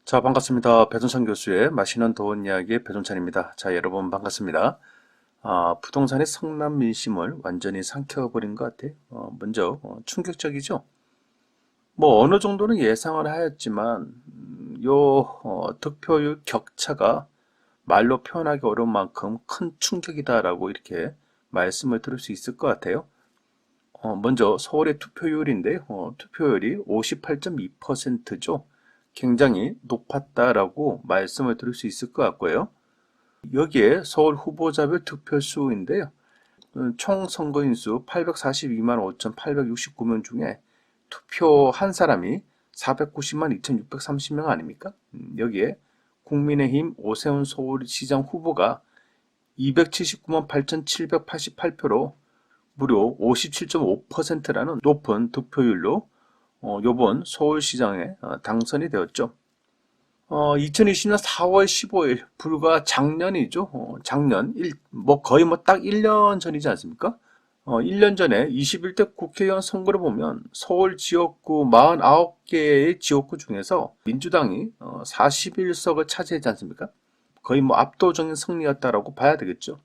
자, 반갑습니다. 배종찬 교수의 맛있는 도원 이야기의 배종찬입니다. 자, 여러분 반갑습니다. 부동산의 성남 민심을 완전히 삼켜버린 것 같아요. 먼저 충격적이죠. 뭐 어느 정도는 예상을 하였지만 득표율 격차가 말로 표현하기 어려운 만큼 큰 충격이다라고 이렇게 말씀을 드릴 수 있을 것 같아요. 먼저 서울의 투표율인데 투표율이 58.2%죠. 굉장히 높았다라고 말씀을 드릴 수 있을 것 같고요. 여기에 서울 후보자별 득표수인데요. 총 선거인수 842만 5,869명 중에 투표한 사람이 490만 2,630명 아닙니까? 여기에 국민의힘 오세훈 서울시장 후보가 279만 8,788표로 무려 57.5%라는 높은 득표율로 요번 서울시장에 당선이 되었죠. 2020년 4월 15일, 불과 작년이죠. 작년, 거의 딱 1년 전이지 않습니까? 1년 전에 21대 국회의원 선거를 보면 서울 지역구 49개의 지역구 중에서 민주당이 41석을 차지했지 않습니까? 거의 압도적인 승리였다라고 봐야 되겠죠.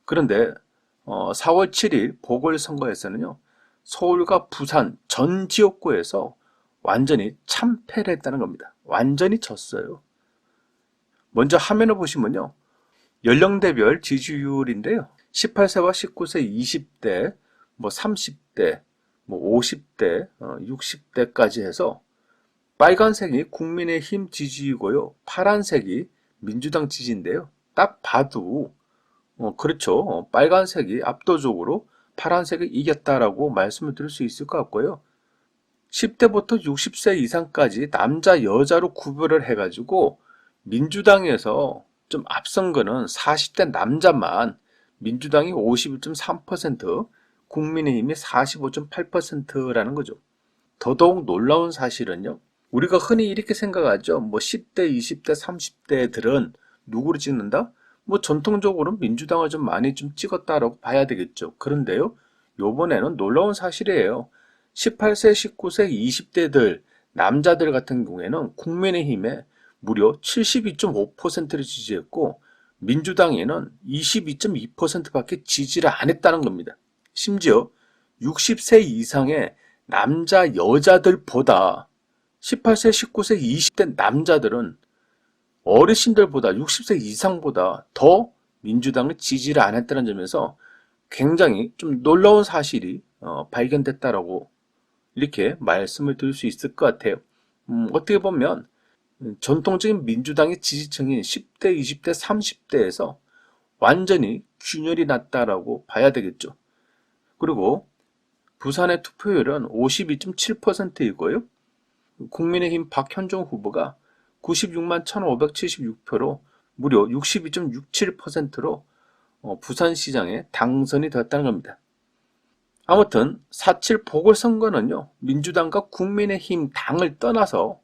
그런데 4월 7일 보궐선거에서는요, 서울과 부산 전 지역구에서 완전히 참패를 했다는 겁니다. 완전히 졌어요. 먼저 화면을 보시면요, 연령대별 지지율인데요. 18세와 19세, 20대, 30대, 50대, 60대까지 해서 빨간색이 국민의힘 지지이고요. 파란색이 민주당 지지인데요. 딱 봐도 그렇죠. 빨간색이 압도적으로 파란색이 이겼다라고 말씀을 드릴 수 있을 것 같고요. 10대부터 60세 이상까지 남자, 여자로 구별을 해가지고 민주당에서 좀 앞선 거는 40대 남자만 민주당이 51.3%, 국민의힘이 45.8%라는 거죠. 더더욱 놀라운 사실은요. 우리가 흔히 이렇게 생각하죠. 10대, 20대, 30대들은 누구를 찍는다? 전통적으로 민주당을 좀 많이 찍었다라고 봐야 되겠죠. 그런데요, 요번에는 놀라운 사실이에요. 18세, 19세, 20대들, 남자들 같은 경우에는 국민의힘에 무려 72.5%를 지지했고, 민주당에는 22.2%밖에 지지를 안 했다는 겁니다. 심지어 60세 이상의 남자, 여자들보다 18세, 19세, 20대 남자들은 어르신들보다 60세 이상보다 더 민주당을 지지를 안 했다는 점에서 굉장히 좀 놀라운 사실이 발견됐다라고 이렇게 말씀을 드릴 수 있을 것 같아요. 어떻게 보면 전통적인 민주당의 지지층인 10대, 20대, 30대에서 완전히 균열이 났다라고 봐야 되겠죠. 그리고 부산의 투표율은 52.7%이고요. 국민의힘 박현종 후보가 96만 1,576표로 무려 62.67%로 부산시장에 당선이 되었다는 겁니다. 아무튼 4.7 보궐선거는요, 민주당과 국민의힘 당을 떠나서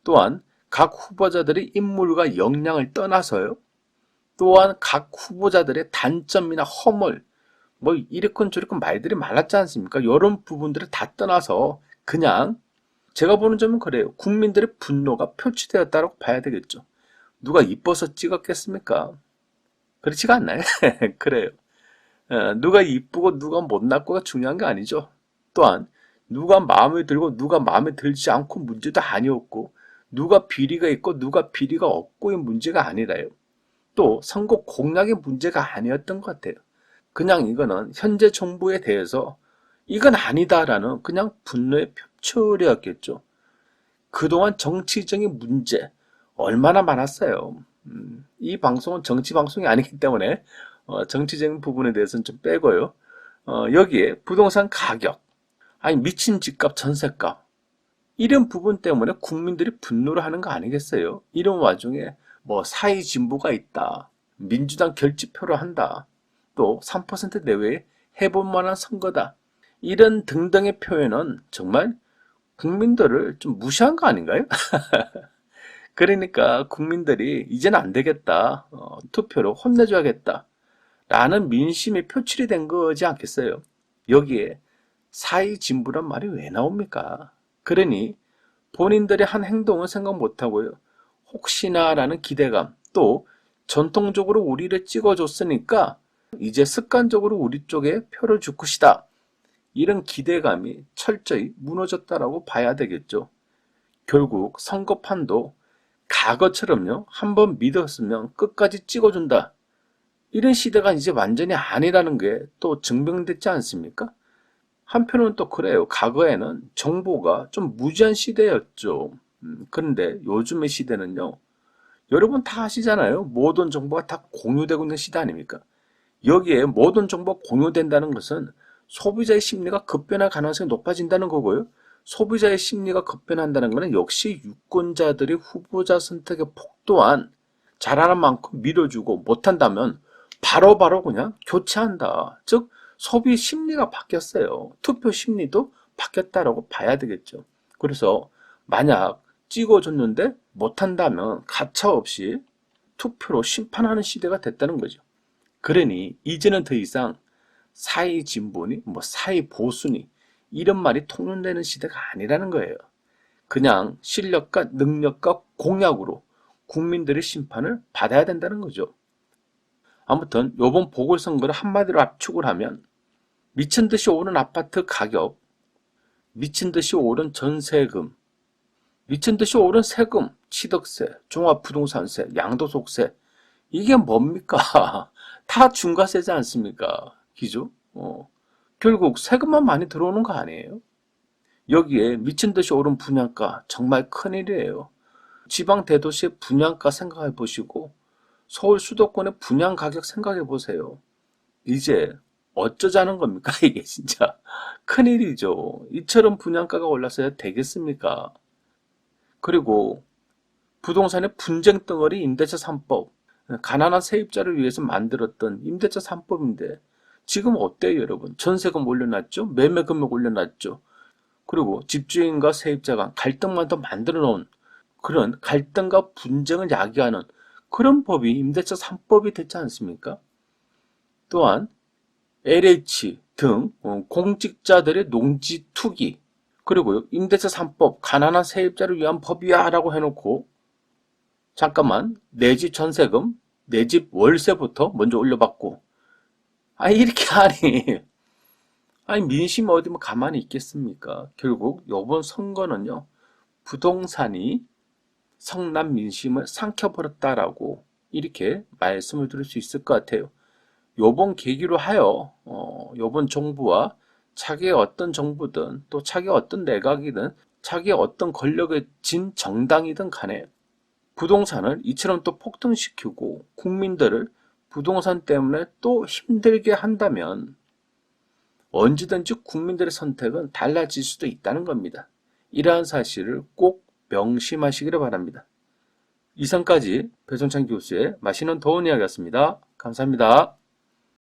또한 각 후보자들의 인물과 역량을 떠나서요, 또한 각 후보자들의 단점이나 허물, 이렇건 저렇건 말들이 많았지 않습니까? 이런 부분들을 다 떠나서 그냥 제가 보는 점은 그래요. 국민들의 분노가 표출되었다고 봐야 되겠죠. 누가 이뻐서 찍었겠습니까? 그렇지가 않나요? 그래요. 누가 이쁘고 누가 못났고가 중요한 게 아니죠. 또한 누가 마음에 들고 누가 마음에 들지 않고 문제도 아니었고, 누가 비리가 있고 누가 비리가 없고의 문제가 아니라요. 또 선거 공약의 문제가 아니었던 것 같아요. 그냥 이거는 현재 정부에 대해서 이건 아니다라는 그냥 분노의 표출이었겠죠. 그동안 정치적인 문제 얼마나 많았어요. 이 방송은 정치 방송이 아니기 때문에 정치적인 부분에 대해서는 좀 빼고요. 여기에 부동산 가격, 아니 미친 집값, 전세값, 이런 부분 때문에 국민들이 분노를 하는 거 아니겠어요? 이런 와중에 사회 진보가 있다, 민주당 결집표를 한다, 또 3% 내외에 해볼 만한 선거다, 이런 등등의 표현은 정말 국민들을 좀 무시한 거 아닌가요? 그러니까 국민들이 이제는 안 되겠다, 투표로 혼내줘야겠다 라는 민심이 표출이 된 거지 않겠어요? 여기에 사회 진보란 말이 왜 나옵니까? 그러니 본인들의 한 행동은 생각 못하고요. 혹시나라는 기대감, 또 전통적으로 우리를 찍어줬으니까 이제 습관적으로 우리 쪽에 표를 줄 것이다. 이런 기대감이 철저히 무너졌다라고 봐야 되겠죠. 결국 선거판도 과거처럼요. 한번 믿었으면 끝까지 찍어준다. 이런 시대가 이제 완전히 아니라는 게 또 증명됐지 않습니까? 한편으로는 또 그래요. 과거에는 정보가 좀 무지한 시대였죠. 그런데 요즘의 시대는요. 여러분 다 아시잖아요. 모든 정보가 다 공유되고 있는 시대 아닙니까? 여기에 모든 정보가 공유된다는 것은 소비자의 심리가 급변할 가능성이 높아진다는 거고요. 소비자의 심리가 급변한다는 것은 역시 유권자들이 후보자 선택의 폭 또한 잘하는 만큼 밀어주고 못한다면 바로바로 그냥 교체한다. 즉 소비 심리가 바뀌었어요. 투표 심리도 바뀌었다라고 봐야 되겠죠. 그래서 만약 찍어줬는데 못한다면 가차없이 투표로 심판하는 시대가 됐다는 거죠. 그러니 이제는 더 이상 사이 진보니 사이 보수니 이런 말이 통용되는 시대가 아니라는 거예요. 그냥 실력과 능력과 공약으로 국민들의 심판을 받아야 된다는 거죠. 아무튼 이번 보궐선거를 한마디로 압축을 하면 미친 듯이 오른 아파트 가격, 미친 듯이 오른 전세금, 미친 듯이 오른 세금, 취득세, 종합부동산세, 양도소득세 이게 뭡니까? 다 중과세지 않습니까? 기죠? 결국 세금만 많이 들어오는 거 아니에요? 여기에 미친 듯이 오른 분양가 정말 큰일이에요. 지방 대도시의 분양가 생각해 보시고 서울 수도권의 분양 가격 생각해 보세요. 이제 어쩌자는 겁니까? 이게 진짜 큰일이죠. 이처럼 분양가가 올라서야 되겠습니까? 그리고 부동산의 분쟁 덩어리 임대차 3법, 가난한 세입자를 위해서 만들었던 임대차 3법인데 지금 어때요, 여러분? 전세금 올려놨죠? 매매 금액 올려놨죠? 그리고 집주인과 세입자 간 갈등만 더 만들어 놓은 그런 갈등과 분쟁을 야기하는 그런 법이 임대차 3법이 됐지 않습니까? 또한 LH 등 공직자들의 농지 투기, 그리고 임대차 3법 가난한 세입자를 위한 법이야 라고 해놓고 잠깐만 내 집 전세금, 내 집 월세부터 먼저 올려받고 이렇게 하니 민심 어디 가만히 있겠습니까? 결국 이번 선거는요 부동산이 성남 민심을 삼켜버렸다라고 이렇게 말씀을 드릴 수 있을 것 같아요. 요번 계기로 하여 요번 정부와 차기의 어떤 정부든 또 차기의 어떤 내각이든 차기의 어떤 권력에 진 정당이든 간에 부동산을 이처럼 또 폭등시키고 국민들을 부동산 때문에 또 힘들게 한다면 언제든지 국민들의 선택은 달라질 수도 있다는 겁니다. 이러한 사실을 꼭 명심하시기를 바랍니다. 이상까지 배종찬 교수의 맛있는 더운 이야기였습니다. 감사합니다.